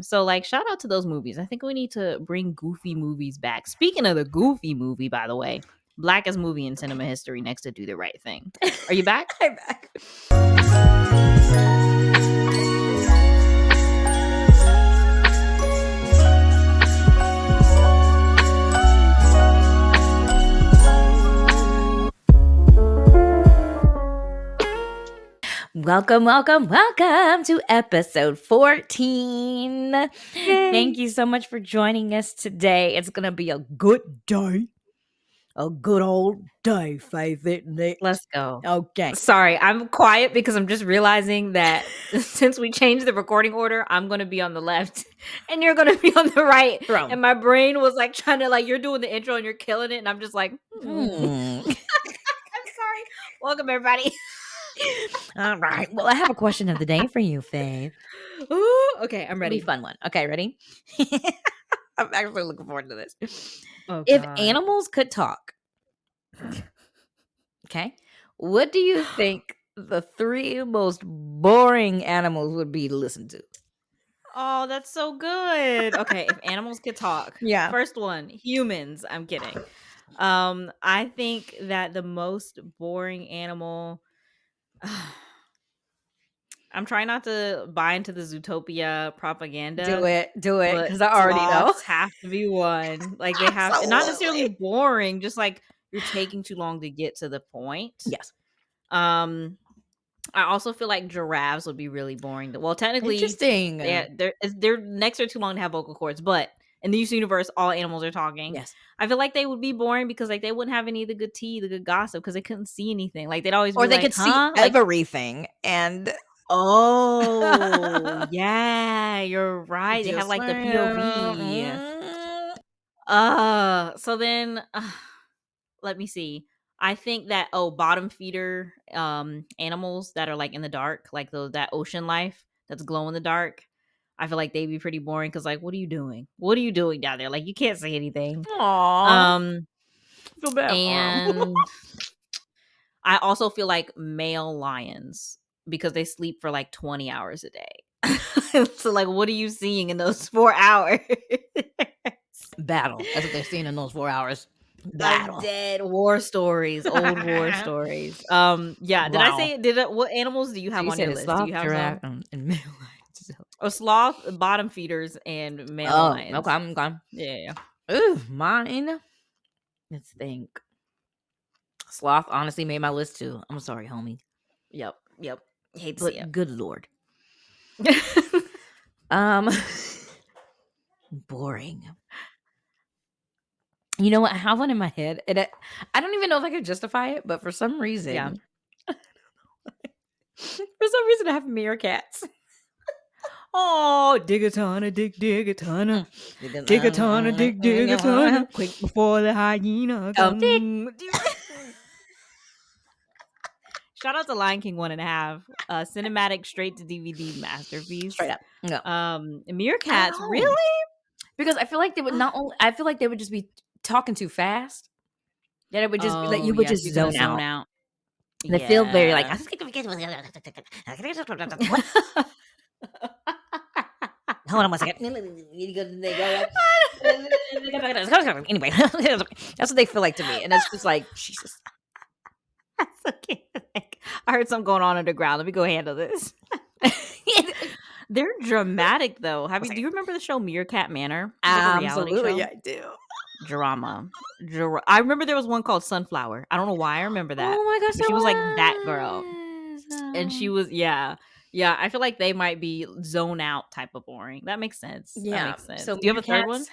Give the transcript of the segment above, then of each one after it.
So, like, shout out to those movies. I think we need to bring goofy movies back. Speaking of the goofy movie, by the way, blackest movie in cinema history next to Do the Right Thing. Are you back? I'm back. Welcome to episode 14. Yay. Thank you so much for joining us today. It's going to be a good day. A good old day, Faith, isn't it? Let's go. Okay. Sorry, I'm quiet because I'm just realizing that since we changed the recording order, I'm going to be on the left and you're going to be on the right. Wrong. And my brain was like trying to, like, you're doing the intro and you're killing it. And I'm just like, I'm sorry. Welcome, everybody. All right. Well, I have a question of the day for you, Faith. Ooh, okay, I'm Ready? ready. Fun one. Okay, ready? I'm actually looking forward to this. Oh, If God. animals could talk, okay, what do you think the 3 most boring animals would be to listen to? Oh, that's so good. Okay, if animals could talk. Yeah. First one, humans. I'm kidding. I think that the most boring animal. I'm trying not to buy into the Zootopia propaganda. Do it, but because I already know. sloths have to be one. Like, they have, and not necessarily boring, just like you're taking too long to get to the point. Yes. I also feel like giraffes would be really boring. Well, technically, Interesting. their necks are too long to have vocal cords, but in this universe, all animals are talking. Yes. I feel like they would be boring because, like, they wouldn't have any of the good tea, the good gossip, because they couldn't see anything. Like, they'd always Or be they like, could huh? see Like, everything and oh, yeah, you're right. They have, like, the POV. So then, let me see. I think that bottom feeder animals that are, like, in the dark, like that ocean life that's glow in the dark. I feel like they'd be pretty boring because, like, what are you doing? What are you doing down there? Like, you can't see anything. Aww. Feel bad for 'em. And I also feel like male lions because they sleep for like 20 hours a day. So, like, what are you seeing in those 4 hours? Battle. That's what they're seeing in those 4 hours. Battle. Dead war stories, old war stories. Yeah. Did I Wow. say? What animals do you have So you on said your it's list? sloth, Do you have giraffe, some? and male lions. Sloth, bottom feeders, and male Oh, lions. okay, I'm gone. Yeah. Ooh, mine. Let's think. Sloth honestly made my list too. I'm sorry, homie. Yep. Hate to But see it. good lord. Boring. You know what? I have one in my head, and I don't even know if I could justify it, but for some reason, Yeah. I have meerkats. Oh, dig a ton of dig a ton of dig a ton of dig a ton of quick before the hyena comes. Shout out to Lion King 1.5, cinematic straight to DVD masterpiece. Straight up. No. Meerkats, Oh. really? Because I feel like they would not only. I feel like they would just be talking too fast. That it would just be like you would just zone out. They feel very like. Hold on 1 second. Anyway, that's what they feel like to me, and it's just like Jesus. That's okay. I heard something going on underground. Let me go handle this. They're dramatic, though. Do you remember the show Meerkat Manor? Absolutely, yeah, I do. Drama. I remember there was one called Sunflower. I don't know why I remember that. Oh my gosh, but she was like that girl, and she was yeah. I feel like they might be zone out type of boring. That makes sense. Yeah. That makes sense. So do you have a third one?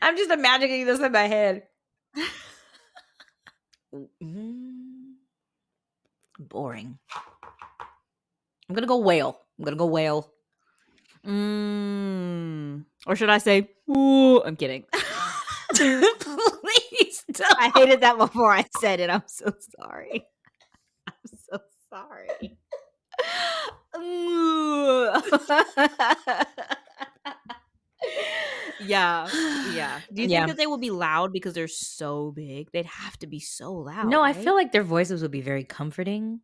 I'm just imagining this in my head. Boring. I'm gonna go whale. Or should I say, ooh, I'm kidding. Please don't. I hated that before I said it. I'm so sorry. Yeah. Do you think that they will be loud because they're so big? They'd have to be so loud. No, right? I feel like their voices would be very comforting.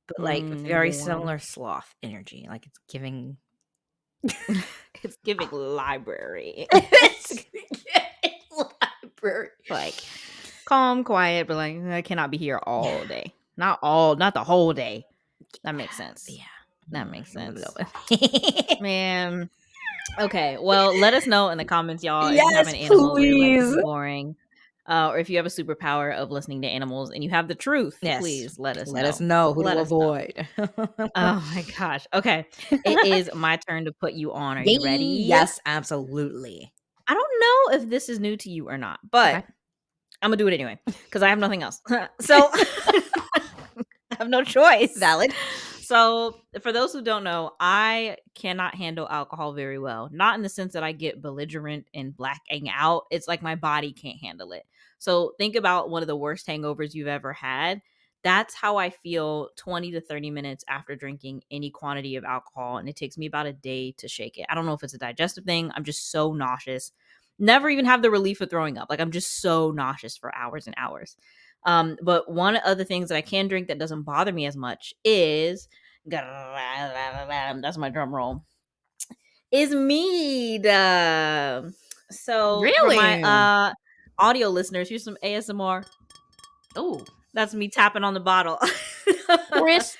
but, like, very Warm. similar sloth energy, like, it's giving It's giving library. it's giving library. Like, calm, quiet, but, like, I cannot be here Yeah. all day. Not the whole day. That makes sense. Yeah. That makes sense. Yeah. Man. Okay, well, let us know in the comments, y'all, if you have Yes, an animal where your life please. is boring, or if you have a superpower of listening to animals and you have the truth, Yes. please let us Let us know. know who Let to us know. avoid. Oh my gosh. Okay. It is my turn to put you on. Are you Yay! ready? Yes, absolutely. I don't know if this is new to you or not, but Okay. I'm gonna do it anyway because I have nothing else. So I have no choice. Valid. So, for those who don't know, I cannot handle alcohol very well. Not in the sense that I get belligerent and blacking out. It's like my body can't handle it. So, think about one of the worst hangovers you've ever had. That's how I feel 20 to 30 minutes after drinking any quantity of alcohol. And it takes me about a day to shake it. I don't know if it's a digestive thing. I'm just so nauseous. Never even have the relief of throwing up. Like, I'm just so nauseous for hours and hours. But one of the things that I can drink that doesn't bother me as much is that's my drum roll. Is mead. So for my Really? audio listeners, here's some ASMR. Oh, That's me tapping on the bottle. crisp.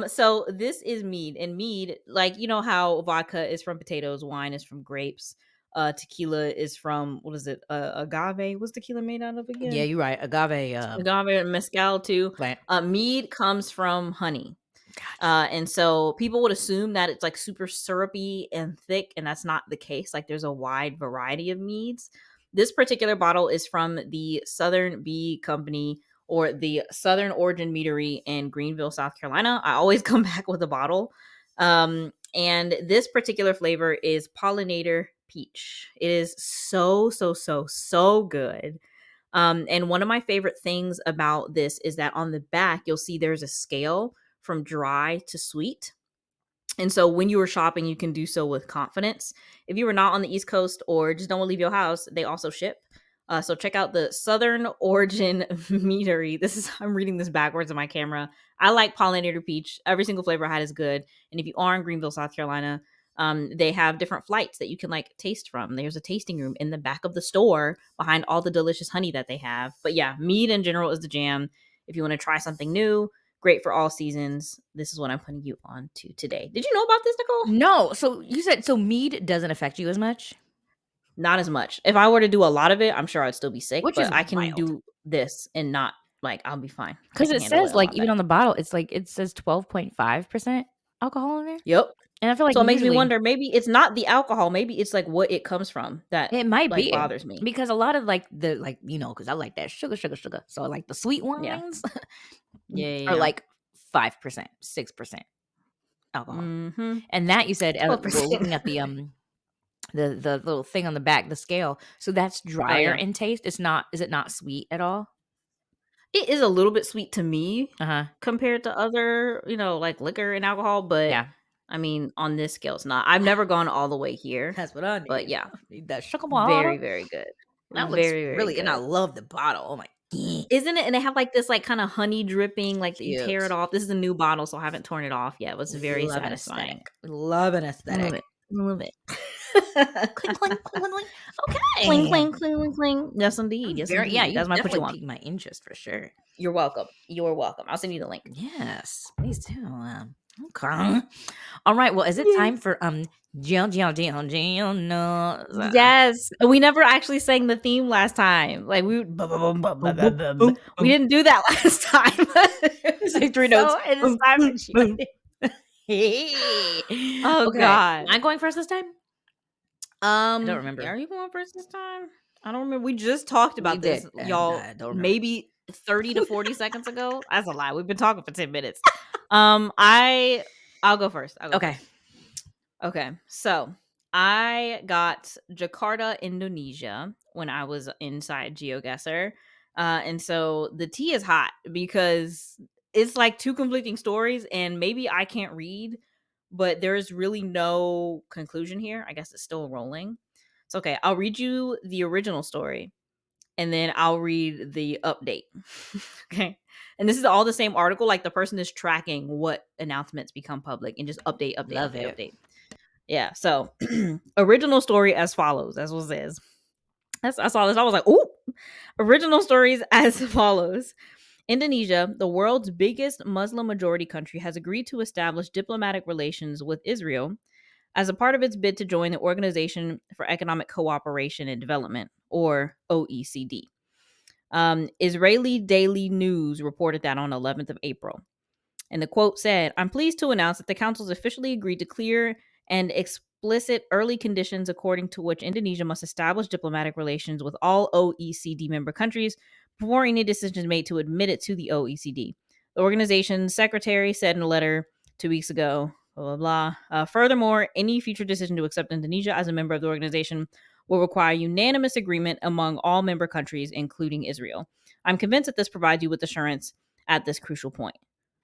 So this is mead, and mead, like you know how vodka is from potatoes, wine is from grapes, tequila is from what is it? Agave. What's tequila made out of Yeah, again? you're right. Agave, Agave and mezcal too. plant. Mead comes from honey. Gotcha. And so people would assume that it's like super syrupy and thick, and that's not the case. Like there's a wide variety of meads. This particular bottle is from the Southern Bee Company or the Southern Origin Meadery in Greenville, South Carolina. I always come back with a bottle. And this particular flavor is pollinator peach. It is so good. And one of my favorite things about this is that on the back, you'll see there's a scale from dry to sweet. And so when you are shopping, you can do so with confidence. If you are not on the East Coast or just don't want to leave your house, they also ship. So check out the Southern Origin Meadery. This is I'm reading this backwards on my camera. I like pollinator peach. Every single flavor I had is good. And if you are in Greenville, South Carolina, they have different flights that you can like taste from. There's a tasting room in the back of the store behind all the delicious honey that they have. But yeah, mead in general is the jam. If you want to try something new, great for all seasons. This is what I'm putting you on to today. Did you know about this, Nicole? No, so you said so mead doesn't affect you as much? Not as much. If I were to do a lot of it, I'm sure I'd still be sick, Which but is I can wild. do this and not like I'll be fine. I Because can it handle says, it a like, lot even better. on the bottle, it's like it says 12.5% alcohol in there, Yep. and I feel like So it makes me usually wonder, maybe it's not the alcohol, maybe it's like what it comes from that it might like be, bothers me. because a lot of, like, the like, because I like that sugar, so, like, the sweet Yeah. wines Yeah, yeah, are, yeah. like, 5%, 6% alcohol, Mm-hmm. and that you said, well, 12%. looking at the little thing on the back, the scale, so that's Oh drier yeah. in taste, it's not is it not sweet at all? It is a little bit sweet to me Uh-huh, compared to other, like liquor and alcohol, but yeah. I mean, on this scale, it's not. I've never gone all the way here, That's what I but need. yeah, I need that sugar water. very, very good. That looks Very, very really and I good. love the bottle, oh my Isn't it? And they have like this like kind of honey dripping, like that you tear it cute. off. This is a new bottle, so I haven't torn it off yet. It was We very love an satisfying. aesthetic. We love an I love aesthetic. it. I love it. Cling, cling, cling, cling, cling. Cling, Okay. cling, cling, cling, cling. Yes, indeed. I'm Yes, very yeah, indeed. you That's my put definitely you on. piqued my interest for sure. You're welcome. You're welcome. I'll send you the link. Yes, please do. Okay. All right. Well, is it Yeah. time for GeoNews? Yes. We never actually sang the theme last time. Like Boom, boom, boom, we boom. didn't do that last time. It's like three notes. So it is Boom, time for boom, boom. Q&A. Hey. Oh Okay. God. Am I going first this time? I don't Yeah, remember. are you going first this time? I don't remember. We just talked We about this, did, and y'all, I don't remember. maybe 30 to 40 seconds ago. That's a lie. We've been talking for 10 minutes. I'll go first. I'll go Okay. first. Okay. So I got Jakarta, Indonesia when I was inside GeoGuessr. And so the tea is hot because it's like two conflicting stories, and maybe I can't read, but there's really no conclusion here. I guess it's still rolling. It's okay. I'll read you the original story. and then I'll read the update. Okay. And this is all the same article. Like the person is tracking what announcements become public and just Love it. update. Yeah. So original story as follows, as what it says. I saw this. I was like, oh, original stories as follows. Indonesia, the world's biggest Muslim majority country, has agreed to establish diplomatic relations with Israel as a part of its bid to join the Organization for Economic Cooperation and Development, or OECD. Israeli Daily News reported that on 11th of April. And the quote said, I'm pleased to announce that the Council has officially agreed to clear and explicit early conditions according to which Indonesia must establish diplomatic relations with all OECD member countries before any decision is made to admit it to the OECD. The organization's secretary said in a letter 2 weeks ago, blah, blah, blah. Furthermore, any future decision to accept Indonesia as a member of the organization will require unanimous agreement among all member countries, including Israel. I'm convinced that this provides you with assurance at this crucial point.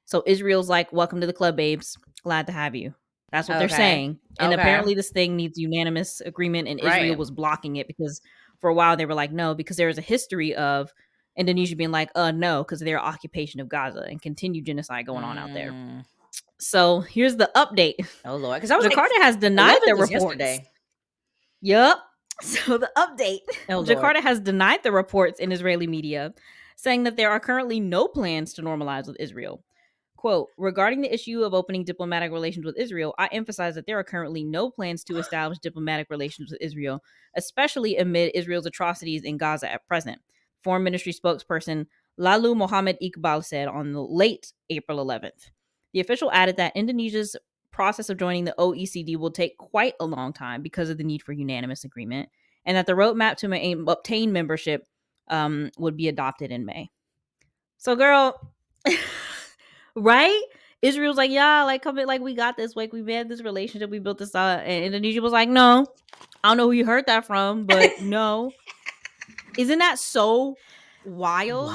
So Israel's like, welcome to the club, babes. Glad to have you. That's what they're saying. And apparently this thing needs unanimous agreement, and Israel was blocking it because for a while they were like, no, because there was a history of Indonesia being like, no, because of their occupation of Gaza and continued genocide going on out there. So here's the update. Oh, Lord. Because I was Jakarta has denied the reports. Yesterday. Yup. So the update. Jakarta has denied the reports in Israeli media, saying that there are currently no plans to normalize with Israel. Quote, regarding the issue of opening diplomatic relations with Israel, I emphasize that there are currently no plans to establish diplomatic relations with Israel, especially amid Israel's atrocities in Gaza at present. Foreign Ministry spokesperson Lalu Mohammed Iqbal said on the late April 11th. The official added that Indonesia's process of joining the OECD will take quite a long time because of the need for unanimous agreement, and that the roadmap to obtain membership would be adopted in May. So, girl... right? Israel's like, yeah, like, come in, like, we got this, like, we made this relationship, we built this out, and Indonesia was like, no, I don't know who you heard that from, but no. Isn't that so wild?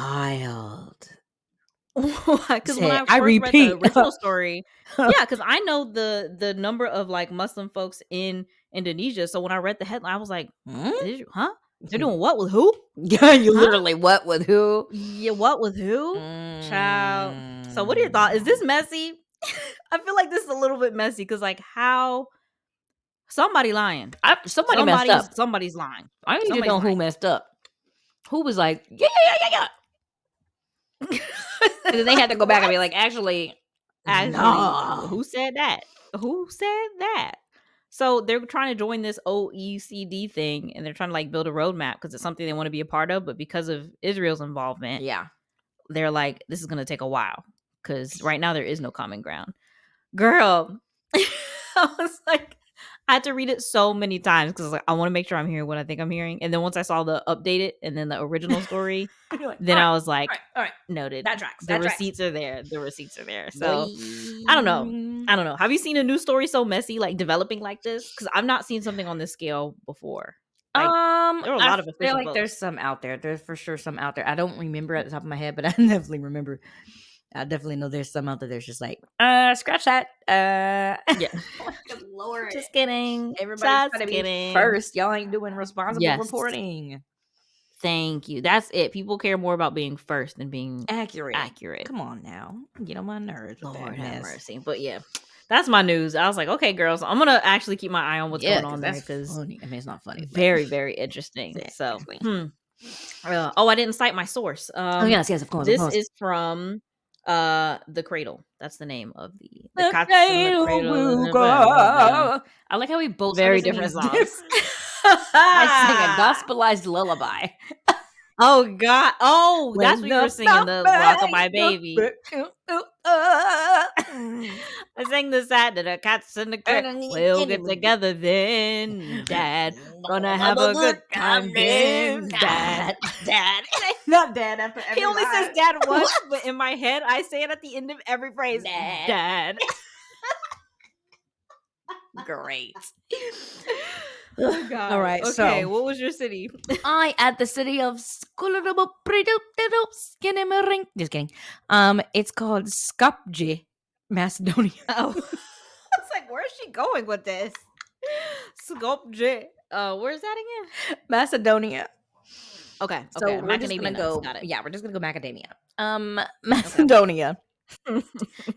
Because when I first read the original story, yeah, because I know the number of like Muslim folks in Indonesia, so when I read the headline, I was like, huh? They're doing what with who? Yeah, you literally what with who? Yeah, what with who? Child. So what are your thoughts? Is this messy? I feel like this is a little bit messy because like how somebody lying. Somebody messed up. Somebody's lying. I need to know who messed up. Who was like, yeah. And then they had to go back and be like, actually, no. Who said that? Who said that? So they're trying to join this OECD thing, and they're trying to like build a roadmap because it's something they want to be a part of. But because of Israel's involvement, they're like, this is going to take a while because right now there is no common ground. Girl, I was like, I had to read it so many times because like, I want to make sure I'm hearing what I think I'm hearing. And then once I saw the updated and then the original story, like, then I was like, all right, noted. That tracks. The receipts are there. So I don't know. Have you seen a news story so messy, like developing like this? Because I've not seen something on this scale before. Like, there are a lot of official I feel like there's some out there. There's for sure some out there. I don't remember at the top of my head, but I definitely remember. I definitely know there's some out there that's just like, scratch that. Yeah. Lord. Just kidding. Everybody's trying to be first. Y'all ain't doing responsible reporting. Thank you. That's it. People care more about being first than being accurate. Come on now. Get on my nerves. Lord have mercy. But yeah, that's my news. I was like, okay, girls, I'm going to actually keep my eye on what's going on there because I mean, it's not funny. Very, very interesting. Exactly. So, I didn't cite my source. Yes, of course. This is from The Cradle. That's the name of the Cats in the Cradle. I like how we both very different songs. I sang a gospelized lullaby. Oh God! Oh, that's what you were singing, the Rockabye Baby. I sang the sad that the cats in the cradle will get together then, Dad. Gonna have a good time then, Dad. Not Dad after every He only says Dad once, but in my head, I say it at the end of every phrase, Dad. Great. Oh God. All right. Okay. So, what was your city? I at the city of just kidding. It's called Skopje, Macedonia. Oh, I was like, where's she going with this? Skopje. Where's that again? Macedonia. Okay. So we're just Macadamia gonna nuts. go. Got it. Yeah, we're just gonna go macadamia. Okay. Macedonia.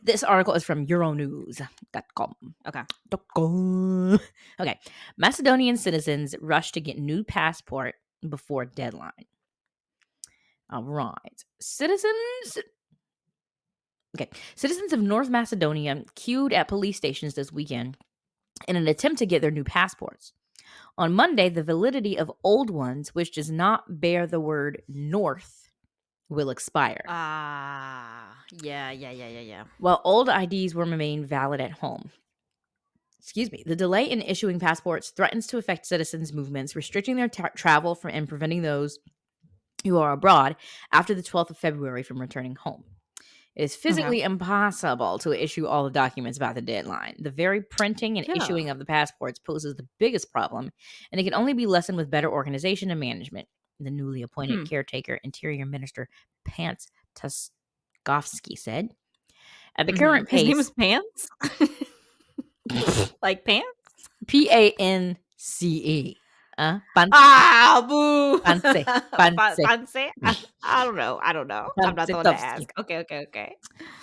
This article is from Euronews.com. Okay. Okay. Macedonian citizens rush to get new passport before deadline. All right. Citizens of North Macedonia queued at police stations this weekend in an attempt to get their new passports. On Monday, the validity of old ones, which does not bear the word North, will expire. Yeah. While old IDs will remain valid at home. Excuse me. The delay in issuing passports threatens to affect citizens' movements, restricting their travel and preventing those who are abroad after the 12th of February from returning home. It is Okay. physically impossible to issue all the documents by the deadline. The very printing and Yeah. issuing of the passports poses the biggest problem, and it can only be lessened with better organization and management. The newly appointed caretaker Interior Minister Pants Taskovsky said. At the current His name is pace, Pants. Like pants? Pance. Pance. Ah, boo. Pance. Pance. Fancy? I don't know. I'm not the one to Pancetovsky. ask. Okay.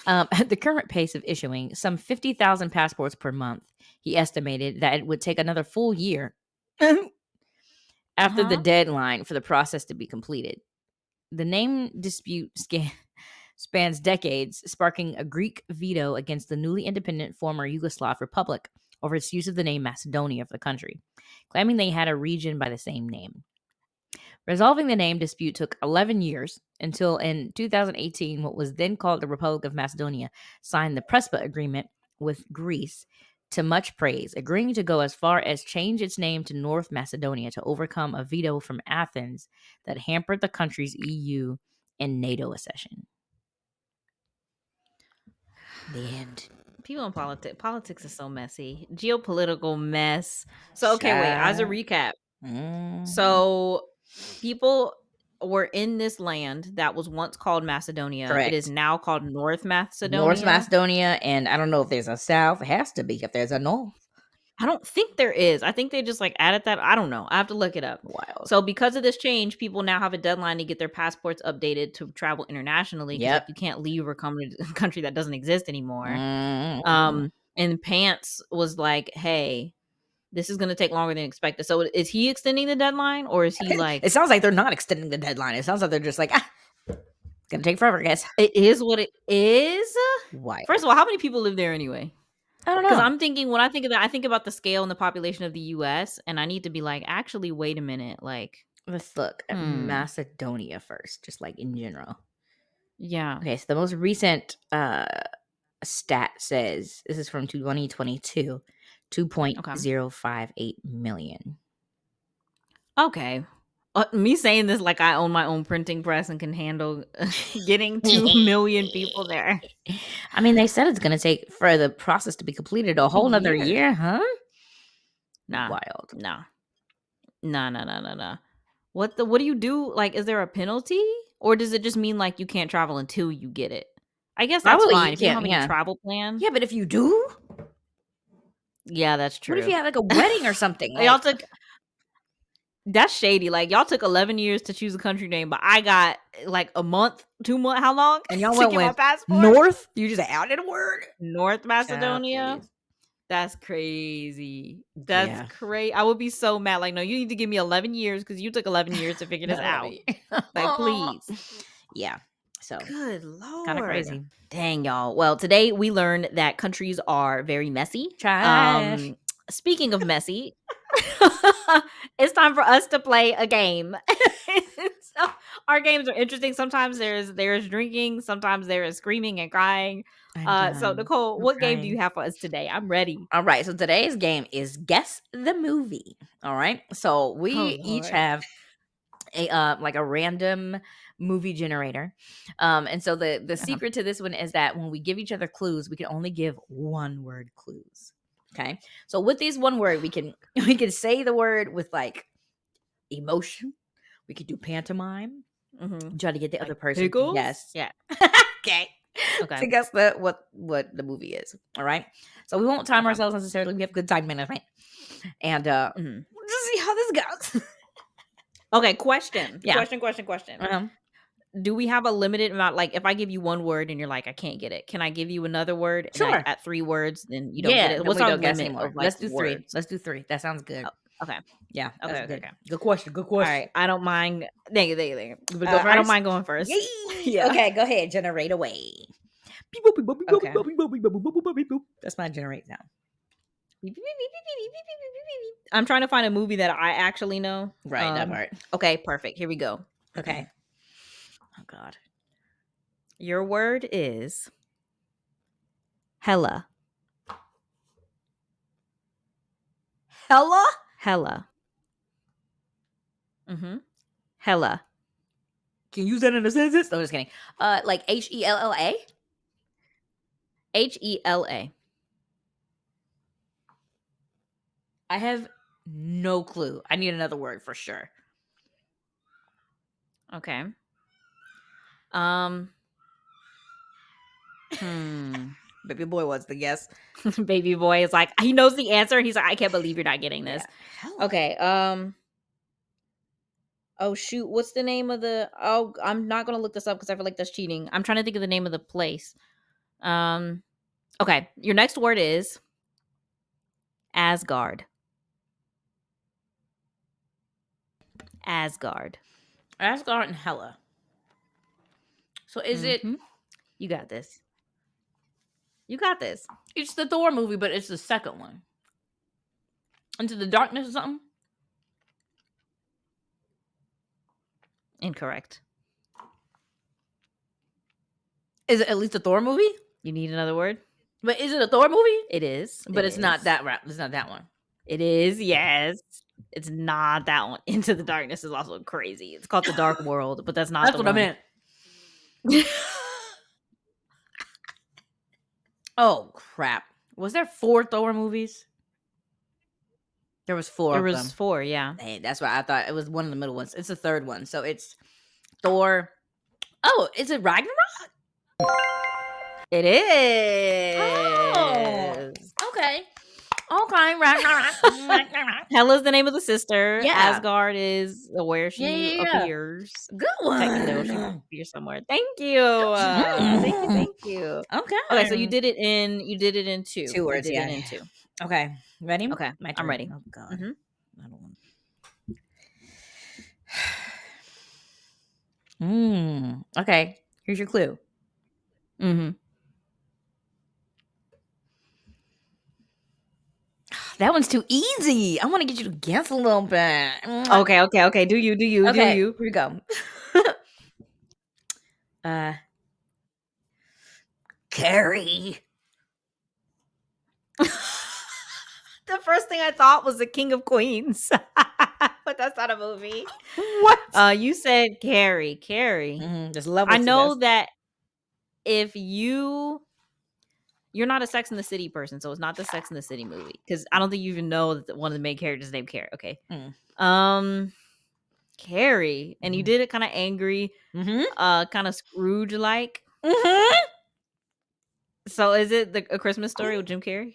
At the current pace of issuing some 50,000 passports per month, he estimated that it would take another full year after the deadline for the process to be completed. The name dispute spans decades, sparking a Greek veto against the newly independent former Yugoslav Republic over its use of the name Macedonia for the country, claiming they had a region by the same name. Resolving the name dispute took 11 years until in 2018, what was then called the Republic of Macedonia signed the Prespa Agreement with Greece to much praise, agreeing to go as far as change its name to North Macedonia to overcome a veto from Athens that hampered the country's EU and NATO accession. The end. People in politics is so messy. Geopolitical mess. So okay, wait. As a recap, so people were in this land that was once called Macedonia. It is Correct. now called North North Macedonia. Macedonia, and I don't know if there's a south. It has to be if there's a north. I don't think there is. I think they just like added that. I don't know. I have to look it up. Wild. So because of this change, people now have a deadline to get their passports updated to travel internationally. Because like you can't leave or come to a country that doesn't exist anymore. And Pants was like, "Hey, this is going to take longer than expected." So is he extending the deadline, or is he like? It sounds like they're not extending the deadline. It sounds like they're just like, it's gonna take forever, guys. It is what it is. Why? First of all, how many people live there anyway? I don't know. Because I'm thinking when I think of that, I think about the scale and the population of the U.S. and I need to be like, actually, wait a minute, like. Let's look at Macedonia first, just like in general. Yeah. Okay, so the most recent stat says this is from 2022, 2.058 million. Okay. Me saying this like I own my own printing press and can handle getting 2 million people there. I mean, they said it's going to take for the process to be completed a whole nother year, huh? Nah. Wild. Nah. What do you do? Like, is there a penalty? Or does it just mean like you can't travel until you get it? I guess that's Probably fine you if you don't can't, have any travel plans. Yeah, but if you do? Yeah, that's true. What if you had like a wedding or something? Like, y'all took that's shady. Like y'all took 11 years to choose a country name, but I got like a month, 2 months. How long? And y'all to went get my with passport? North? You just added a word? North Macedonia? That's crazy. That's crazy. I would be so mad. Like, no, you need to give me 11 years because you took 11 years to figure this out. Like, please. Yeah. So good Lord. Kind of crazy. Dang, y'all. Well, today we learned that countries are very messy. Trash. Speaking of messy, it's time for us to play a game. So, our games are interesting. Sometimes there's drinking, sometimes there is screaming and crying. So Nicole, what game do you have for us today? I'm ready. All right. So today's game is Guess the Movie. All right. So we each have a like a random movie generator. And so the secret to this one is that when we give each other clues, we can only give one word clues. Okay. So with these one word, we can say the word with like emotion. We could do pantomime. Try to get the other person to guess. Yeah. Okay. To guess what the movie is. All right. So we won't time ourselves necessarily. We have good time management. And we'll just see how this goes. Okay, question. Yeah. Question. Uh-huh. Do we have a limited amount? Like, if I give you one word and you're like, I can't get it, can I give you another word? And like Sure. at 3 words, then you don't get Yeah, it? then What's we our don't guess limit anymore. of like Let's do 3. words? Let's do 3. That sounds good. Oh, okay. Yeah, that's Okay. Okay. good. Okay. Good question. Good All question. right. I don't mind. Thank you. Thank you. Thank you. You wanna go I don't first? mind going first. Yay! Yeah. Okay, go ahead. Generate away. Okay. That's my generate sound. I'm trying to find a movie that I actually know. Right, that part. Okay, perfect. Here we go. Okay. Oh God. Your word is hella. Hella? Hella. Mm-hmm. Hella. Can you use that in a sentence? No, just kidding. Like HELLA? HELA. I have no clue. I need another word for sure. Okay. Um. Hmm. Baby boy was the guess. Baby boy is like, he knows the answer. He's like, I can't believe you're not getting this. Yeah. Hella. Okay. Oh shoot, what's the name of the? Oh, I'm not gonna look this up because I feel like that's cheating. I'm trying to think of the name of the place. Um. Okay. Your next word is Asgard. Asgard. Asgard and Hella. So is it? Mhm. You got this. You got this. It's the Thor movie, but it's the second one. Into the Darkness or something? Incorrect. Is it at least a Thor movie? You need another word? But is it a Thor movie? It is. But It it's not is. that rap. It's not that one. It is. Yes. It's not that one. Into the Darkness is also crazy. It's called The Dark World, but that's not That's the what one. I meant. Oh crap! Was there 4 Thor movies? There was 4 There of was them. 4, yeah. Dang, that's why I thought it was one of the middle ones. It's the third one, so it's Thor. Oh, is it Ragnarok? It Oh, is. okay. Okay, Ragnarok. Hela's the name of the sister. Yeah. Asgard is where Yeah, she yeah, yeah. appears. Good one. Technically, she appears somewhere. Thank you. Thank you. Okay. Okay, so you did it in 2. 2 words, You did yeah. it in 2. Okay, ready? Okay, My I'm turn. ready. Oh God. Mhm. I don't want. Okay, here's your clue. Mhm. That one's too easy. I want to get you to guess a little bit. Okay. Do you? Okay, here we go. Carrie. The first thing I thought was the King of Queens, but that's not a movie. What? You said Carrie. There's levels I to know this. that if you're not a Sex in the City person, so it's not the Sex in the City movie because I don't think you even know that one of the main characters is named Carrie. Okay, Carrie, and you did it kind of angry, kind of Scrooge like. So is it A Christmas Story with Jim Carrey?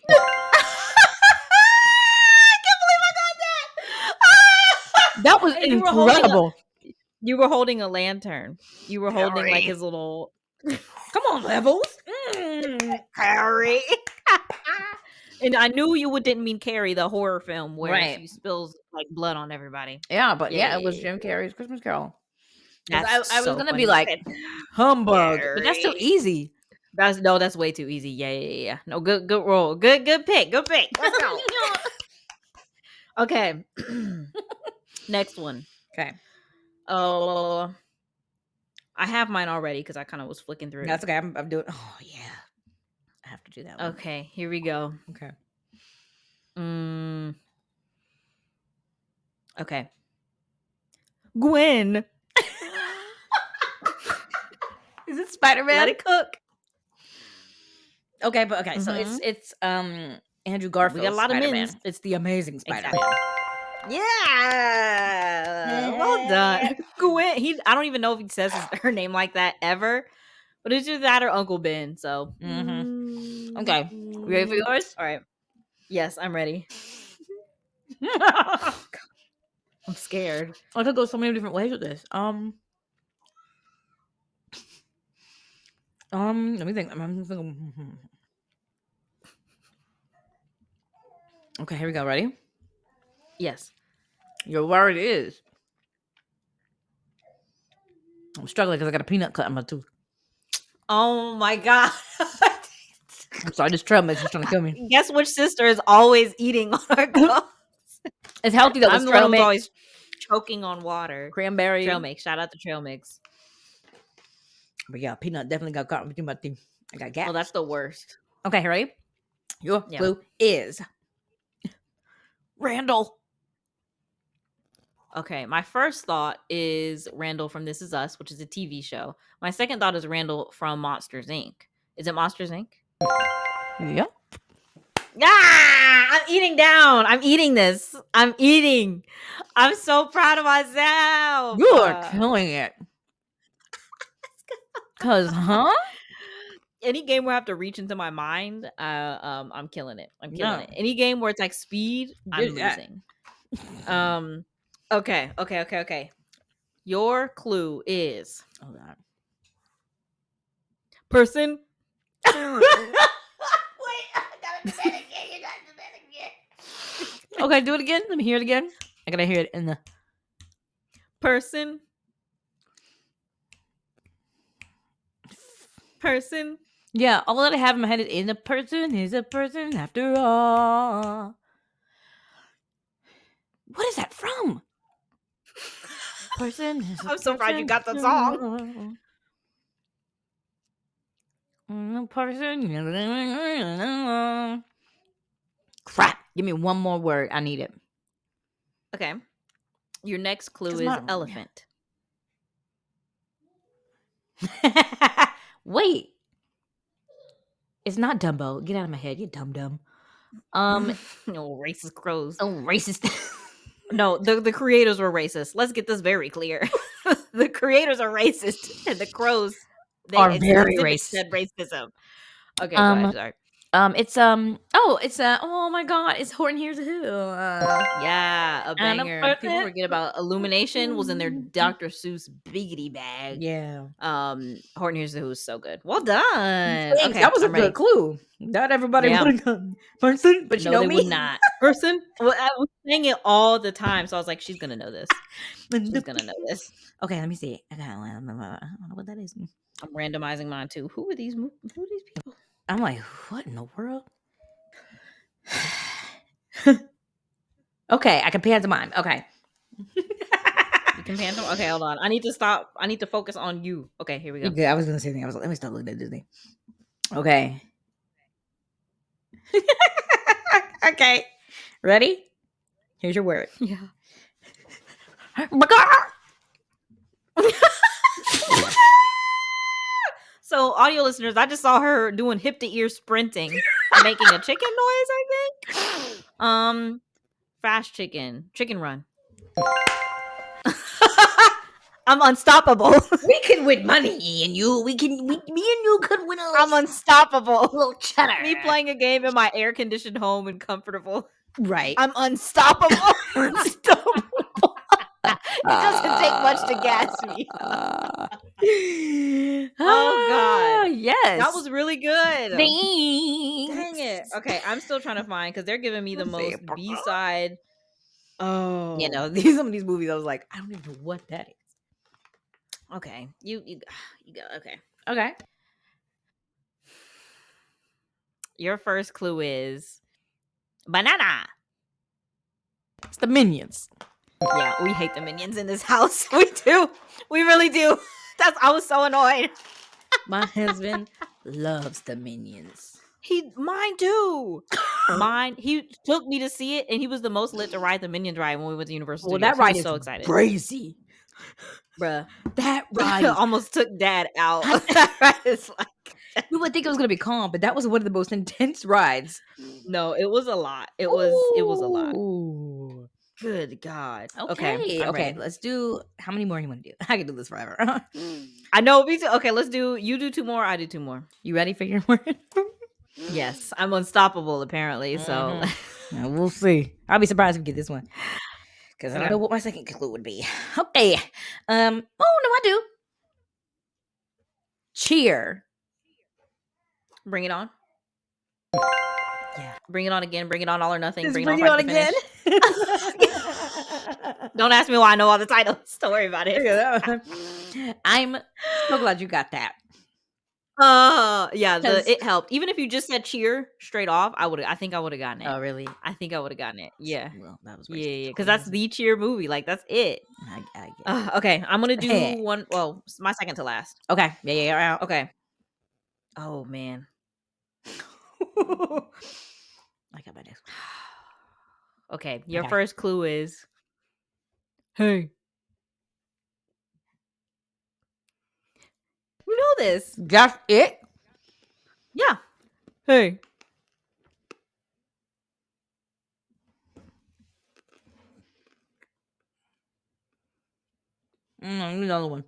That was And you were holding incredible. You were holding a lantern. You were holding like Carrie. his little Come on, levels. Carrie. And I knew you didn't mean Carrie, the horror film where Right. she spills like blood on everybody. Yeah, but yeah, it was Yeah. Jim Carrey's Christmas Carol. That's I was so gonna funny. be like humbug, but that's too Carrie. easy. That's way too easy. Yeah. No, good roll. Good pick. Let's go. Okay. Next one. Okay, Oh, I have mine already because I kind of was flicking through. that's okay. I'm doing. Oh yeah, I have to do that one. Okay, here we go. Okay. Okay. Gwen. Is it Spider-Man? Let it cook. Okay, but okay, so it's Andrew Garfield. We got a lot of Spider-Man. men's. It's the Amazing Spider-Man. Exactly. Yeah. Well done. Gwen. I don't even know if he says her name like that ever. But it's just that or Uncle Ben. So Okay. You ready for yours? All right. Yes, I'm ready. I'm scared. I could go so many different ways with this. Let me think. Okay, here we go. Ready? Yes. Your word is. I'm struggling because I got a peanut cut in my tooth. Oh my god. I'm sorry, this trail mix is trying to kill me. Guess which sister is always eating on our ghost? It's healthy though. I'm It's the one trail who's mix, always choking on water. cranberry. Trail mix. Shout out to trail mix. But yeah, peanut definitely got caught between my teeth. I got gaps. Oh, that's the worst. Okay, ready? Your Yeah. clue is Randall. Okay, my first thought is Randall from This Is Us, which is a TV show. My second thought is Randall from Monsters Inc. Is it Monsters Inc? Yeah. Ah, I'm eating down. I'm eating this. I'm eating. I'm so proud of myself. You are killing it. Cause, Any game where I have to reach into my mind, I'm killing it. I'm killing No. it. Any game where it's like speed, I'm Yeah. losing. Okay. Your clue is Oh god. person. Wait, I gotta do that again. You gotta do that again. Okay, do it again. Let me hear it again. I gotta hear it in the Person. Yeah, all that I have in my head is in a person is a person after all. What is that from? Person is a I'm so proud you person got the after song. all. A person. Crap. Give me one more word. I need it. Okay. Your next clue It's is not- elephant. Wait. It's not Dumbo. Get out of my head, you dumb. No, racist crows. Oh, racist. No, the creators were racist. Let's get this very clear. The creators are racist, and the crows Are very exhibit racist. said racism. Okay, go ahead. Sorry. Oh my god, it's Horton Hears a Who. Yeah, a And a banger. People person- forget about Illumination was in their Dr. Seuss biggity bag. Yeah. Horton Hears the Who is so good. Well done. Thanks, Okay, that was a I'm ready. good clue. Not everybody Yeah. would have done person, but you No, know they me. would not. Person? Well, I was saying it all the time, so I was like, she's gonna know this. She's gonna know this. Okay, let me see. I don't know what that is. I'm randomizing mine too. Who are these people? I'm like, what in the world? Okay, I can pantomime. Okay. You can pantomime? Okay, hold on. I need to stop. I need to focus on you. Okay, here we go. Good. I was gonna say anything. I was like, let me stop looking at Disney. Okay. Okay. Ready? Here's your word. Yeah. So, audio listeners, I just saw her doing hip to ear sprinting, making a chicken noise, I think. Fast chicken run. I'm unstoppable. We can win money, me and you. Me and you could win a I'm unstoppable. little cheddar. Me playing a game in my air conditioned home and comfortable. Right. I'm unstoppable. Unstoppable. It doesn't take much to gas me. Oh god. Yes. That was really good. Thanks. Dang it. Okay, I'm still trying to find because they're giving me the most B-side. Oh. You know, some of these movies I was like, I don't even know what that is. Okay. You go. Okay. Okay. Your first clue is banana. It's the Minions. Yeah, we hate the Minions in this house. We do. We really do. I was so annoyed. My husband loves the Minions. Mine too. He took me to see it, and he was the most lit to ride the Minions ride when we went to Universal Well, Studios. that ride was is so excited, crazy, bruh. That ride almost took Dad out. That ride is like. You would think it was gonna be calm, but that was one of the most intense rides. No, it was a lot. It was a lot. Ooh. Good God. Okay. I'm Okay. ready. Let's do. How many more you want to do? I can do this forever. I know. Me too. Okay, let's do. You do 2 more. I do 2 more. You ready for your word? Yes, I'm unstoppable. Apparently, so Yeah, we'll see. I'll be surprised if we get this one. because I Okay. don't know what my second clue would be. Okay. Oh no, I do. Cheer. Bring it on. Yeah. Bring it on again. Bring it on all or nothing. Just Bring it on bring it fight on to the again. finish. Don't ask me why I know all the titles. Don't worry about it. I'm so glad you got that. Yeah, 'Cause- it helped. Even if you just said cheer straight off, I think I would have gotten it. Oh, really? I think I would have gotten it. Yeah. Well, that was Yeah, racist. because that's the cheer movie. Like that's it. I get it. Okay, I'm gonna do Hey. one. Well, my second to last. Okay. Yeah. Okay. Oh man. I got my next. Okay, your Okay. first clue is hey. You know this. That's it? Yeah. Hey. Another one.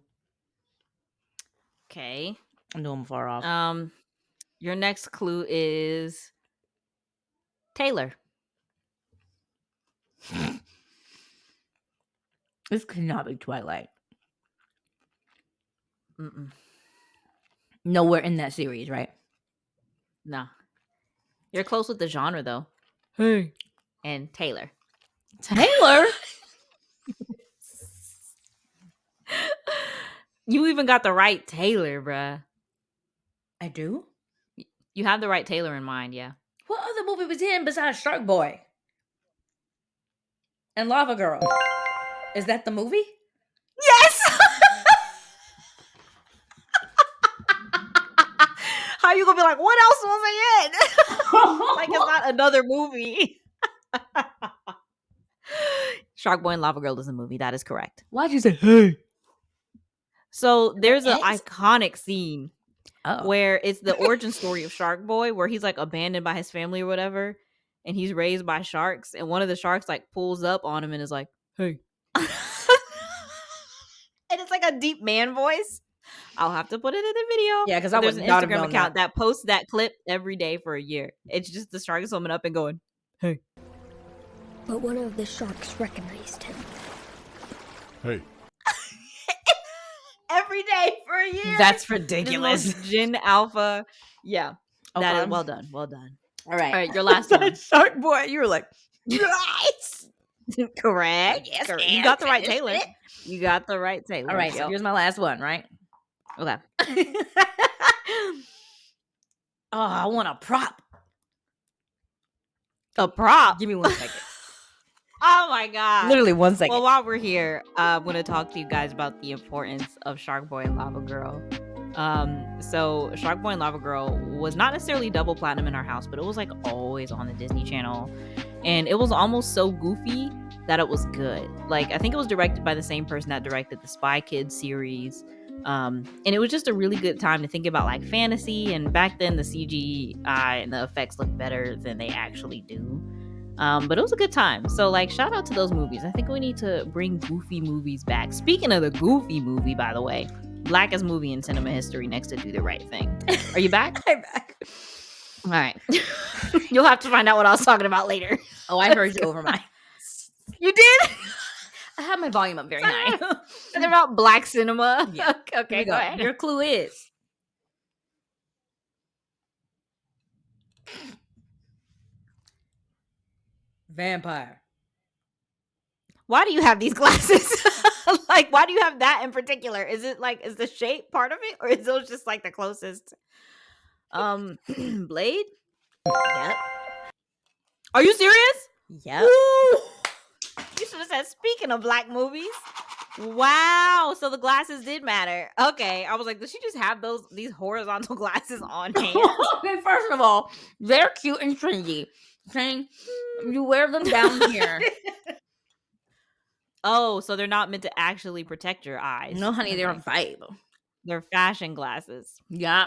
Okay. I'm doing far off. Your next clue is Taylor. This cannot be Twilight. Mm-mm. Nowhere in that series, right? No. You're close with the genre though. Hey. And Taylor. Taylor? You even got the right Taylor, bruh. I do? You have the right Taylor in mind, yeah. What other movie was in besides Sharkboy? And Lava Girl? Is that the movie? Yes! How you gonna be like, what else was I in? Like it's not another movie. Sharkboy and Lava Girl is a movie. That is correct. Why'd you say hey? So there's an Yes. iconic scene Oh. where it's the origin story of Sharkboy, where he's like abandoned by his family or whatever, and he's raised by sharks, and one of the sharks like pulls up on him and is like, "Hey," and it's like a deep man voice. I'll have to put it in the video. Yeah, because But I there's would an not have Instagram known account that. that posts that clip every day for a year. It's just the shark swimming up and going, "Hey." But one of the sharks recognized him. Hey. Every day for a year. That's This ridiculous. most Gen Alpha. Yeah. That is Okay. well done. Well done. All right. All right, your last one. Sharkboy, you were like, Right. Correct. Yes, Correct. and You got the right finished Taylor. it. You got the right Taylor. all right, so Yep. here's my last one, right? Okay. Oh, I want a prop. A prop. Give me 1 second. Oh my god. Literally 1 second. Well, while we're here, I'm going to talk to you guys about the importance of Sharkboy and Lava Girl. So Sharkboy and Lava Girl was not necessarily double platinum in our house, but it was like always on the Disney Channel, and it was almost so goofy that it was good. Like I think it was directed by the same person that directed the Spy Kids series, and it was just a really good time to think about like fantasy. And back then, the CGI and the effects looked better than they actually do. But it was a good time. So like shout out to those movies. I think we need to bring goofy movies back. Speaking of the goofy movie, by the way, blackest movie in cinema history next to Do the Right Thing. Are you back? I'm back. All right. You'll have to find out what I was talking about later. Oh, I heard you over my. You did? I have my volume up very high. Talking about black cinema. Yeah. Okay, Here we go ahead. Your clue is vampire. Why do you have these glasses? Like, why do you have that in particular? Is it like, is the shape part of it, or is those just like the closest? Blade? Yep. Are you serious? Yep. Woo! You should have said, speaking of black movies. Wow. So the glasses did matter. Okay. I was like, does she just have these horizontal glasses on hand? Okay, first of all, they're cute and trendy. Saying you wear them down here. Oh, so they're not meant to actually protect your eyes. No, honey, they're a Okay. vibe. They're fashion glasses. Yeah.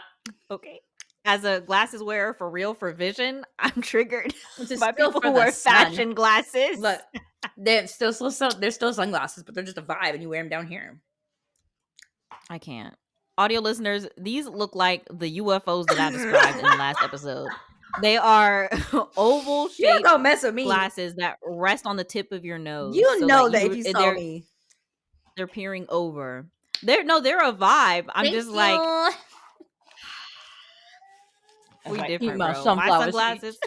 Okay. As a glasses wearer for real for vision, I'm triggered Which is by still people for who the wear sun. fashion glasses. Look, they're still sunglasses, but they're just a vibe, and you wear them down here. I can't. Audio listeners, these look like the UFOs that I described in the last episode. They are oval You don't shaped gonna mess with me. glasses that rest on the tip of your nose. You so know that that if you saw me. they're peering over. They're a vibe. I'm Thank just you. like, That's we right. Eat different, my bro. My sunflower sunglasses, seeds.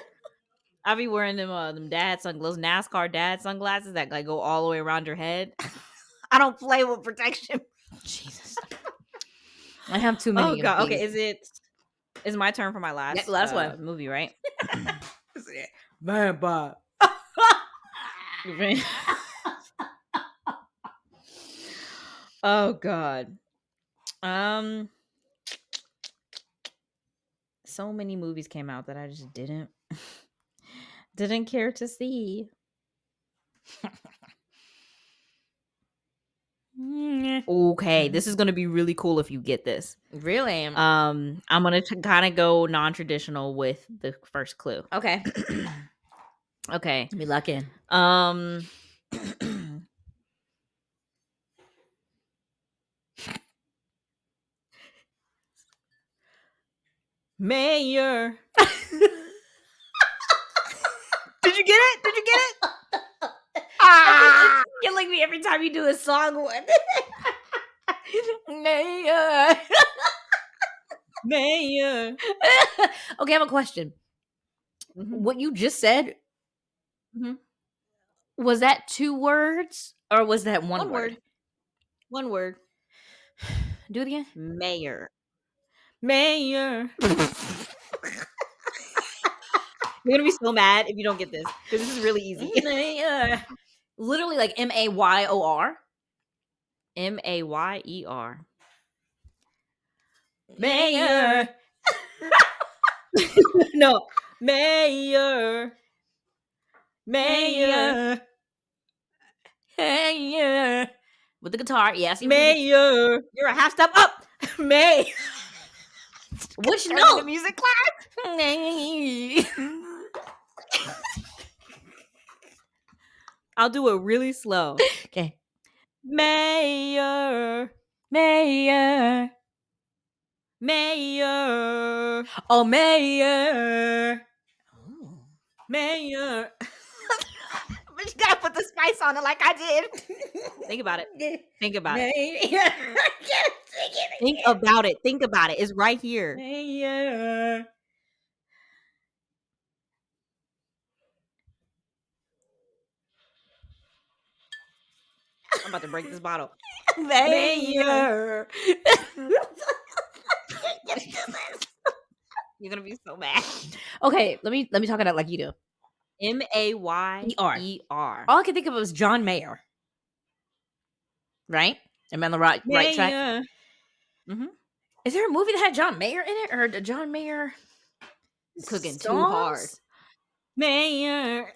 I be wearing them dad sunglasses, NASCAR dad sunglasses that like go all the way around your head. I don't play with protection. Jesus. I have too many Oh of god. these. Okay, is my turn for my Yeah, last last one. movie, right? Vampire. Oh god. Um so many movies came out that I just didn't care to see. Okay, this is gonna be really cool if you get this. Really? I'm gonna kind of go non-traditional with the first clue. Okay. Okay. Let me lock in. Mayor. Did you get it? Did you get it? You're like me every time you do a song one. Mayor. Mayor. Okay, I have a question. What you just said, was that 2 words or was that one word? One word. Do it again. Mayor. Mayor. You're gonna be so mad if you don't get this because this is really easy. Mayor. Literally like Mayor. Mayer. Mayor. No. Mayor. Mayor. Mayor. With the guitar, yes. Mayor. You're a half step up. May. Which Turn note? into music class. I'll do it really slow. Okay. Mayor. Mayor. Mayor. Oh, Mayor. Mayor. But you gotta put the spice on it like I did. Think about it. Think about it. Mayor. Think about it. Think about it. It's right here. Mayor. I'm about to break this bottle. Mayor. You're gonna be so mad. Okay, let me talk it out like you do. Mayer. All I could think of was John Mayer. Right? Am I on the right track? Mm-hmm. Is there a movie that had John Mayer in it, or John Mayer Cooking songs? too hard. Mayor.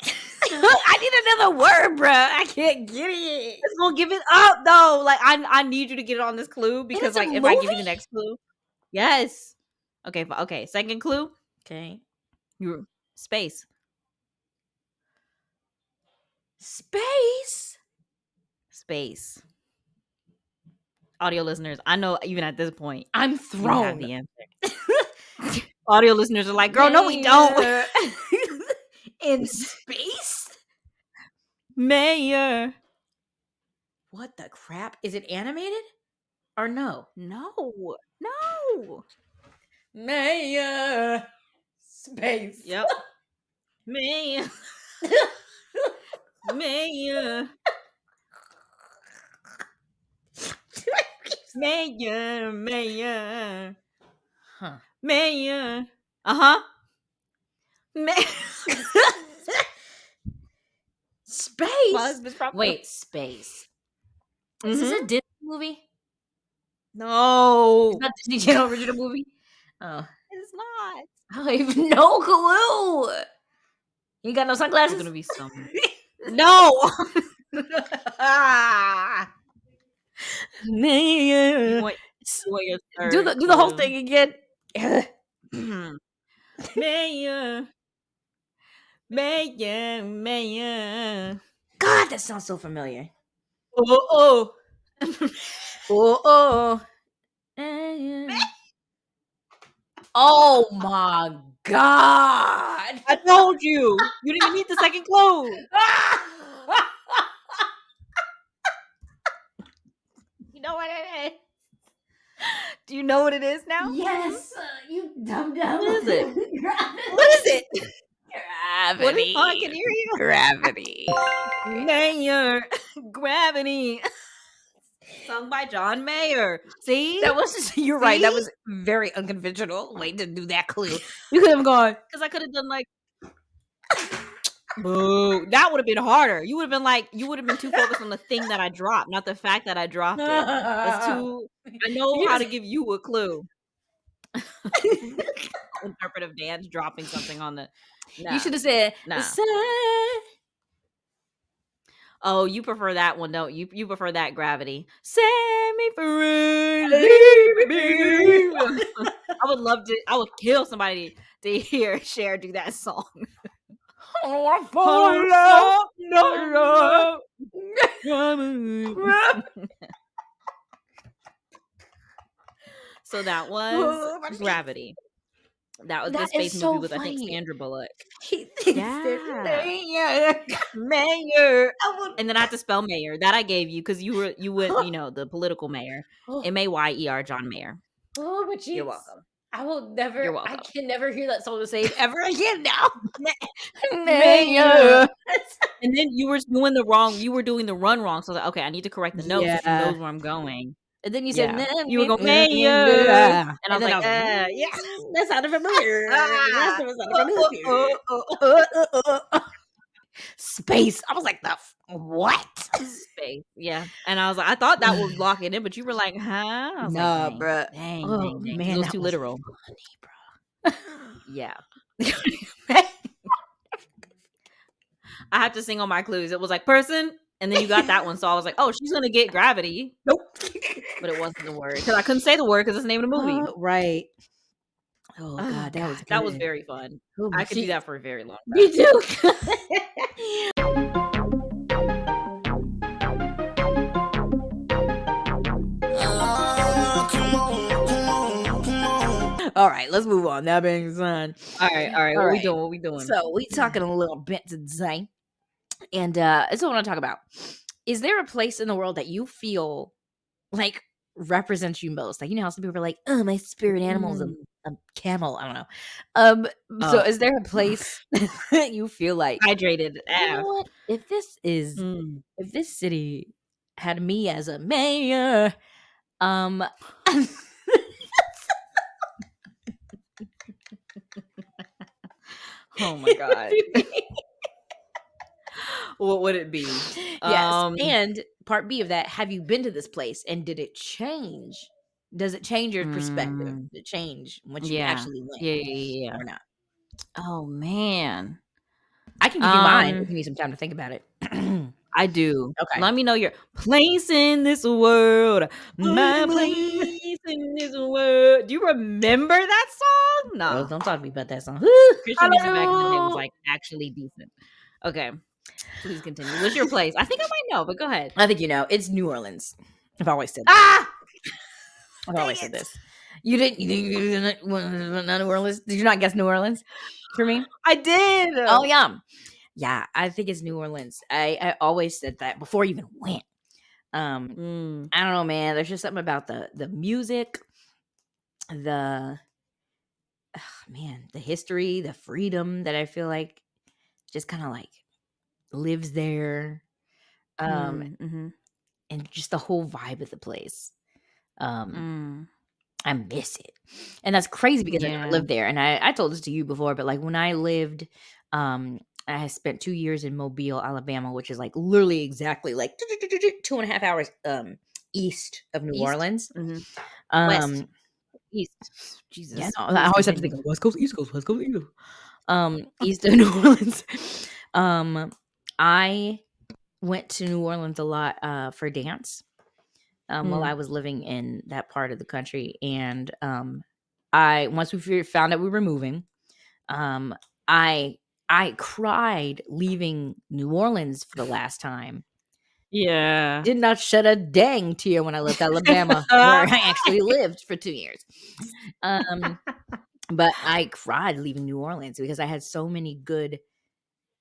I need another word, bro. I can't get it. It's gonna give it up though. Like I need you to get it on this clue because it's a like if I give you movie? the next clue, yes. Okay. Second clue. Okay. You space. Space. Audio listeners, I know even at this point, I'm you have thrown. the answer. Audio listeners are like, girl, no, we don't. In space? Mayor. What the crap? Is it animated? Or no? No. Mayor. Space. Yep. Mayor. Mayor. Mayor. Huh. Mayor. Uh-huh. Space? Wait, space. Is this a Mhm. Disney movie? No. It's not Disney Channel original movie? Oh. It's not. I have no clue. You got no It's sunglasses? gonna be some. No. You want your third do the whole clue. thing again. Mayor. God, that sounds so familiar. Oh. Oh my God. I told you. You didn't even need the second clue. You know what it is? Do you know what it is now? Yes, you dumb. What is it? Gravity. What is it? Gravity. What is I can hear you. Gravity. Mayor. Gravity. Sung by John Mayer. See? That was, you're right. That See? was very unconventional way to do that clue. You could have gone, Because I could have done like, boo. That would have been harder. You would have been like, you would have been too focused on the thing that I dropped, not the fact that I dropped it. That's too. I know how to give you a clue. Interpretive dance dropping something on the. Nah, you should have said, nah. the sun. Oh, you prefer that one, don't you? You prefer that Gravity. Set me free, leave me be. I would love to. I would kill somebody to hear Cher do that song. I don't want to fall in love. No love. So that was Oh, my Gravity. That was the That space is movie so with I think funny. Sandra Bullock. He thinks Yeah. Mayor. And then I had to spell Mayor. That I gave you because you went, the political mayor. Mayer, John Mayer. Oh, but You're welcome. I will never. You're welcome. I can never hear that song the same ever again now. Mayor. And then you were doing the run wrong. So I was like, okay, I need to correct the notes so she Yeah. knows where I'm going. And then you Yeah. said, You were going, Mayor. Mayor. And I was then like, yeah. that sounded familiar. That sounded familiar. Space. I was like, what? Space. Yeah. And I was like, I thought that would lock it in, but you were like, huh? I was Nah, like, bruh. dang, Oh, dang. man, It was that too was literal. funny, bro. Yeah. I had to sing on my clues. It was like person, and then you got that one. So I was like, oh, she's gonna get Gravity. Nope. But it wasn't the word because I couldn't say the word because it's the name of the movie. Right. Oh, God, that was good. That was very fun. Oh, I could do that for a very long time. Me too. All right, let's move on. That being said, All right. What we doing? So we talking a little bit today, and that's what I want to talk about. Is there a place in the world that you feel like represents you most? Like, you know how some people are like, "Oh, my spirit animal is a camel." I don't know. So is there a place that you feel like Hydrated? You know what? If this city had me as a mayor, Oh my God. What would it be? Yes. And part B of that, have you been to this place and did it change? Does it change your perspective? Did it change once you actually went? Yeah. Or not? Oh man. I can give you mine if you need some time to think about it. I do. Okay. Let me know your place in this world. My place in this world. Do you remember that song? No. Girl, don't talk to me about that song. Christian music back in the day was like actually decent. Okay. Please continue. What's your place? I think I might know, but go ahead. I think you know. It's New Orleans. I've always said Ah! I've always said this. You didn't not New Orleans? Did you not guess New Orleans for me? I did. Oh yeah. Yeah, I think it's New Orleans. I always said that before I even went. I don't know, man. There's just something about the music, the history, the freedom that I feel like just kind of like lives there. And just the whole vibe of the place. I miss it. And that's crazy because I never lived there. And I told this to you before, but like when I lived, I spent 2 years in Mobile, Alabama, which is like literally exactly like 2.5 hours east of New Orleans. West. East. Jesus. Yeah, no, I always have to think of West Coast, East Coast, West Coast, East Coast. East of New Orleans. I went to New Orleans a lot for dance while I was living in that part of the country. And once we found out we were moving, I cried leaving New Orleans for the last time. Yeah. Did not shed a dang tear when I left Alabama, where I actually lived for 2 years. But I cried leaving New Orleans because I had so many good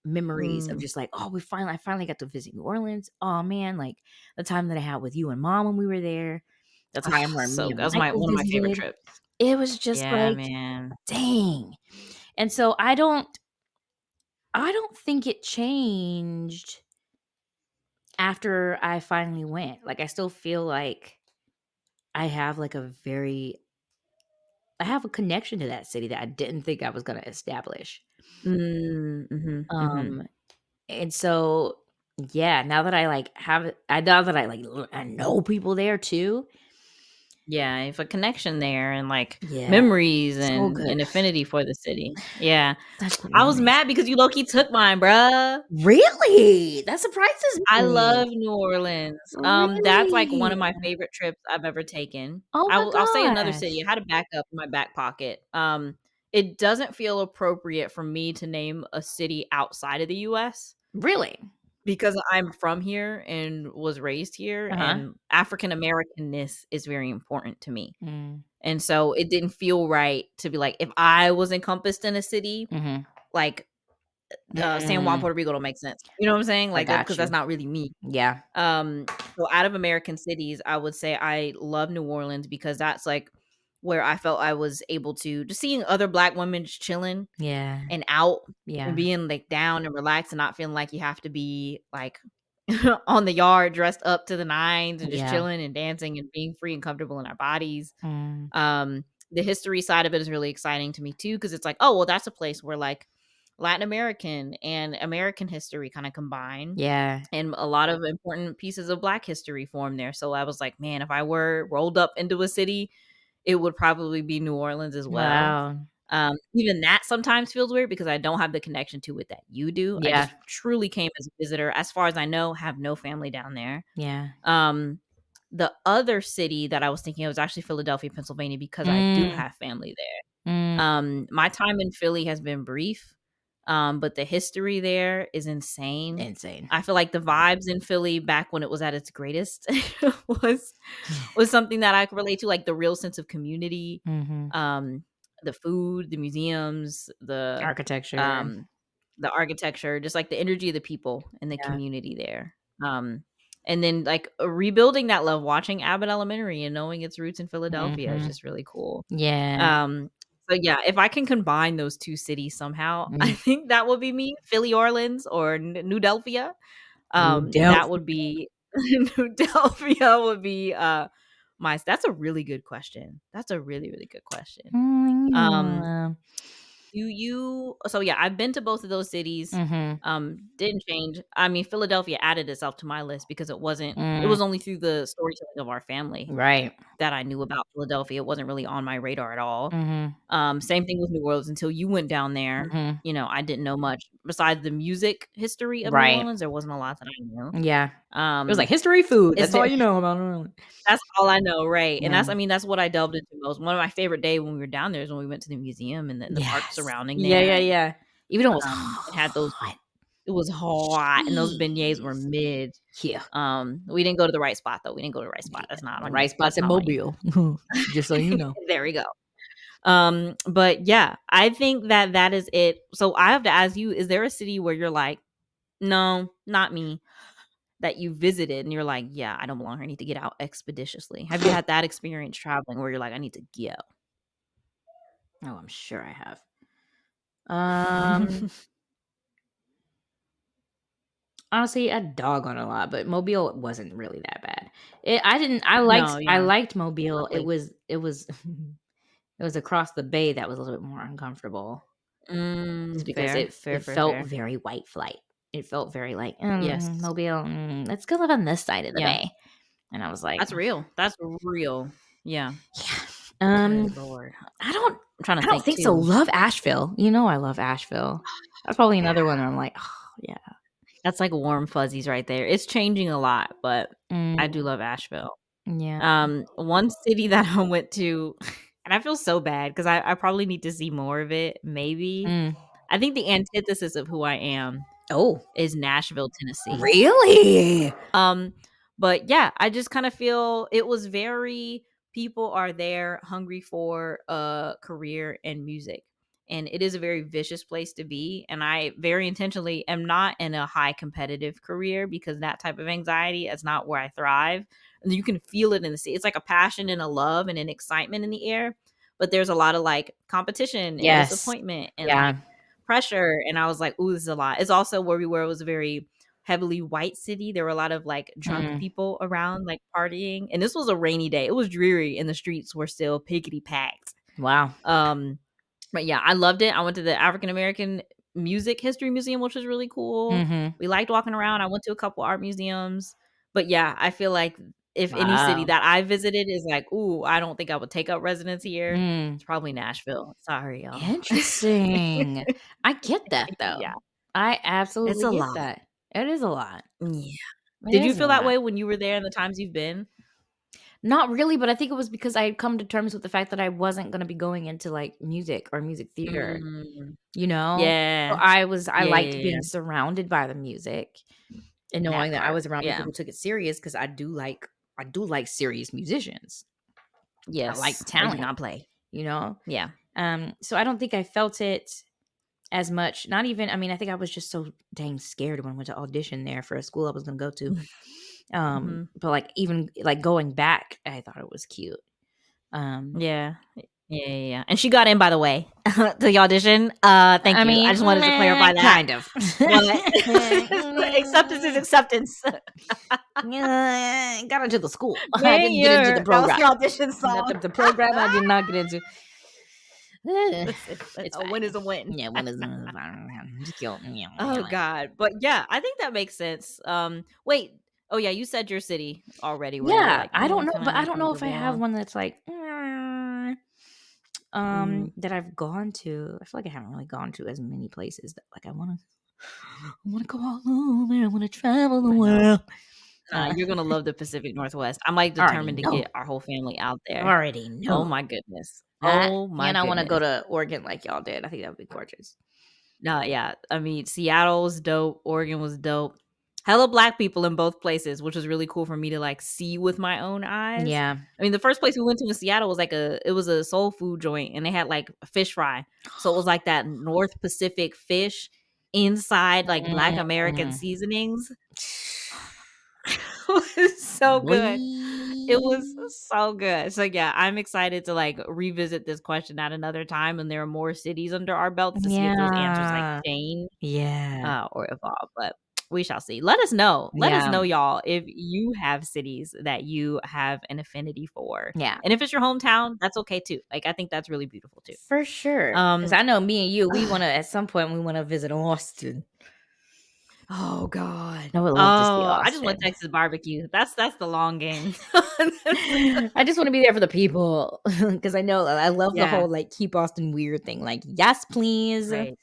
memories of Mm. just like, oh, I finally got to visit New Orleans. Oh man, like the time that I had with you and mom when we were there, the time where me So and that was Michael one of my favorite visited. trips. It was just Yeah, like, man. dang. And so I don't think it changed after I finally went. Like I still feel like I have like I have a connection to that city that I didn't think I was going to establish. Mm, mhm, mhm. Um and so yeah, now that I like have it, now that I like I know people there too. Yeah, I have a connection there and, like, Yeah, memories so and good. an affinity for the city. Yeah. Such good I was memories. mad because you low-key took mine, bruh. Really? That surprises I me. love New Orleans. That's, like, one of Really? my favorite trips I've ever taken. Oh my I'll say another gosh. city. I had a backup in my back pocket. It doesn't feel appropriate for me to name a city outside of the US Really? because I'm from here and was raised here, Uh-huh. and African Americanness is very important to me. Mm. And so it didn't feel right to be like, if I was encompassed in a city, Mhm. like, San Juan, Mm. Puerto Rico don't make sense. You know what I'm saying? I Like, that because got that's you. not really me. Yeah. So out of American cities, I would say I love New Orleans because that's, like, where I felt I was able to just seeing other Black women just chilling Yeah. and out and Yeah. being, like, down and relaxed and not feeling like you have to be, like, on the yard dressed up to the nines and just Yeah. chilling and dancing and being free and comfortable in our bodies. Mm. The history side of it is really exciting to me too, because it's like, oh, well, that's a place where, like, Latin American and American history kind of combine, Yeah. and a lot of important pieces of Black history formed there. So I was like, man, if I were rolled up into a city, it would probably be New Orleans as well. Wow. Even that sometimes feels weird because I don't have the connection to it that you do. I Yeah. just truly came as a visitor. As far as I know, have no family down there. Yeah. Um, the other city that I was thinking of was actually Philadelphia, Pennsylvania, because I do Mm. have family there. Mm. My time in Philly has been brief, but the history there is insane. Insane. I feel like the vibes in Philly back when it was at its greatest was was something that I could relate to, like the real sense of community, Mhm. um, the food, the museums, Architecture. um, the architecture, just like the energy of the people and the Yeah. community there. And then like rebuilding that love, watching Abbott Elementary and knowing its roots in Philadelphia is Mhm. just really cool. Yeah. Um, so yeah, if I can combine those two cities somehow, I Mm. think that would be me, Philly, Orleans, or New Delphia. New That Delphi. would be New Delphia would be my that's a really good question. That's a really, really good question. Um, Mm. do you so yeah, I've been to both of those cities. Mhm. Didn't change. I mean, Philadelphia added itself to my list because it Mm. was only through the storytelling of our family Right. that I knew about Philadelphia. It wasn't really on my radar at all. Mhm. Same thing with New Orleans until you went down there. Mhm. I didn't know much besides the music history of New Right. Orleans. There wasn't a lot that I knew. Yeah. It was like Um, history, food. is That's there all you know about New Orleans. That's all I know, right, and Yeah. that's what I delved into most. One of my favorite day when we were down there is when we went to the museum and the park Yes. surrounding Yeah, there, yeah, and, yeah. Even though it was it had those hot. it was hot, and those beignets were Jeez. mid. Yeah. We didn't go to the right spot, though. We didn't go to the right spot. Yeah. That's not The on right you. spots That's in not on you. Mobile. Just so you know. There we go. But yeah, I think that is it. So I have to ask you, is there a city where you're like, "No, not me," that you visited and you're like, "Yeah, I don't belong here. I need to get out expeditiously." Have you had that experience traveling where you're like, "I need to go?" Oh, I'm sure I have. Um, Honestly, I dog on a lot, but Mobile wasn't really that bad. I didn't No, I yeah, liked Mobile. It lovely. was it was it was across the bay that was a little bit more uncomfortable just because Fair, fair, it fair, felt fair. very white flight. It felt very like, Yes. Mobile, let's go live on this side of the Yeah. bay. And I was like, That's real. That's real. Yeah. yeah. Good lord. I don't I'm trying to I don't think think so. too. Love Asheville. You know I love Asheville. That's probably another one where I'm like, oh yeah. That's like warm fuzzies right there. It's changing a lot, but Mm, I do love Asheville. yeah. One city that I went to, and I feel so bad because I probably need to see more of it. Maybe. Mm. I think the antithesis of who I am Oh, is Nashville, Tennessee. really? Um, but yeah, I just kind of feel it was very people are there hungry for a career in music. And it is a very vicious place to be. And I very intentionally am not in a high competitive career because that type of anxiety is not where I thrive. And you can feel it in the city. It's like a passion and a love and an excitement in the air. But there's a lot of like competition and Yes. disappointment and like Yeah. pressure. And I was like, ooh, this is a lot. It's also where we were, it was a very heavily white city. There were a lot of like drunk Mm. people around, like partying. And this was a rainy day. It was dreary and the streets were still piggity packed. Wow. But yeah, I loved it. I went to the African American Music History Museum, which was really cool. Mm-hmm. We liked walking around. I went to a couple art museums. But yeah, I feel like if any city Wow. that I visited is like, ooh, I don't think I would take up residence here, Mm. it's probably Nashville. Sorry, y'all. Interesting. I get that though. Yeah, I it's absolutely a get lot. that. It is a lot. Yeah. It Did you is a feel that lot. way when you were there and the times you've been? Not really, but I think it was because I had come to terms with the fact that I wasn't going to be going into like music or music theater, Mm, you know? So yeah. I Yeah, liked yeah, yeah. being surrounded by the music and That knowing that I part. was around people Yeah. who took it serious because I do like serious musicians. I like Yes. They do talent, not play. you know? Yeah. So I don't think I felt it as much. Not even, I mean, I think I was just so dang scared when I went to audition there for a school I was going to go to. Mhm. But like even like going back, I thought it was cute. Yeah. Yeah, yeah, yeah. And she got in, by the way, to the audition. Thank I you. I mean, just wanted to clarify that. kind of. But acceptance is acceptance. Yeah, got into the school. I didn't get into the Mayor. That was program. the audition song. The program I did not get into. Listen, It's a win fine. is a win. Yeah, when is just kill. Oh God. But yeah, I think that makes sense. Wait. Oh yeah, you said your city already where you're Yeah, like, I don't know, can I but I make don't know another if I have one? one that's like Mm. that I've gone to. I feel like I haven't really gone to as many places that like I want to go all over. I want to travel the I know. world. You're gonna love the Pacific Northwest. I'm like I already determined to know. get our whole family out I there. already Oh know. my goodness. That, Oh my and I want to go goodness. to Oregon like y'all did. I think that would be gorgeous. No, yeah. I mean, Seattle was dope. Oregon was dope. Hella black people in both places, which was really cool for me to like see with my own eyes. Yeah. I mean, the first place we went to in Seattle was like it was a soul food joint and they had like a fish fry. So it was like that North Pacific fish inside like black American Mm. seasonings. It was so good. It was Boy. so good. So yeah, I'm excited to like revisit this question at another time and there are more cities under our belts to see if those answers like Yeah. change Yeah. or evolve. But we shall see. Let us know. Let us Yeah. know, y'all, if you have cities that you have an affinity for. Yeah. And if it's your hometown, that's okay too. Like I think that's really beautiful too. For sure. Because Um I know me and you, we want to, at some point, we want to visit Austin. Oh God. I would love to see Oh, I just want Austin. Texas barbecue. That's the long game. I just want to be there for the people because I know I love the Yeah. whole like keep Austin weird thing. Like, yes, please. Right.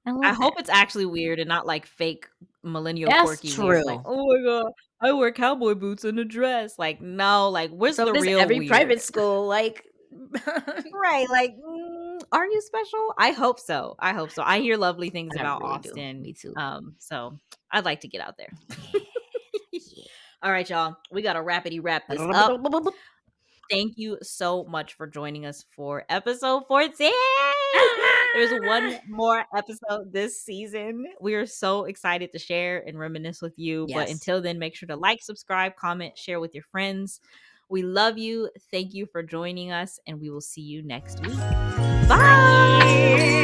I I love hope that. it's actually weird and not like fake millennial That's quirky weird. Like, true. oh my God, I wear cowboy boots and a dress. Like, no, like, where's So the does real every weird? private school. Like, Right. Like, are you special? I hope so. I hope so. I hear lovely things I about really do. Austin. Me too. So I'd like to get out there. Yeah. All right, y'all. We got to wrap this up. Yeah. Thank you so much for joining us for episode 14. There's one more episode this season. We are so excited to share and reminisce with you. But Yes. until then, make sure to like, subscribe, comment, share with your friends. We love you. Thank you for joining us, and we will see you next week. Bye.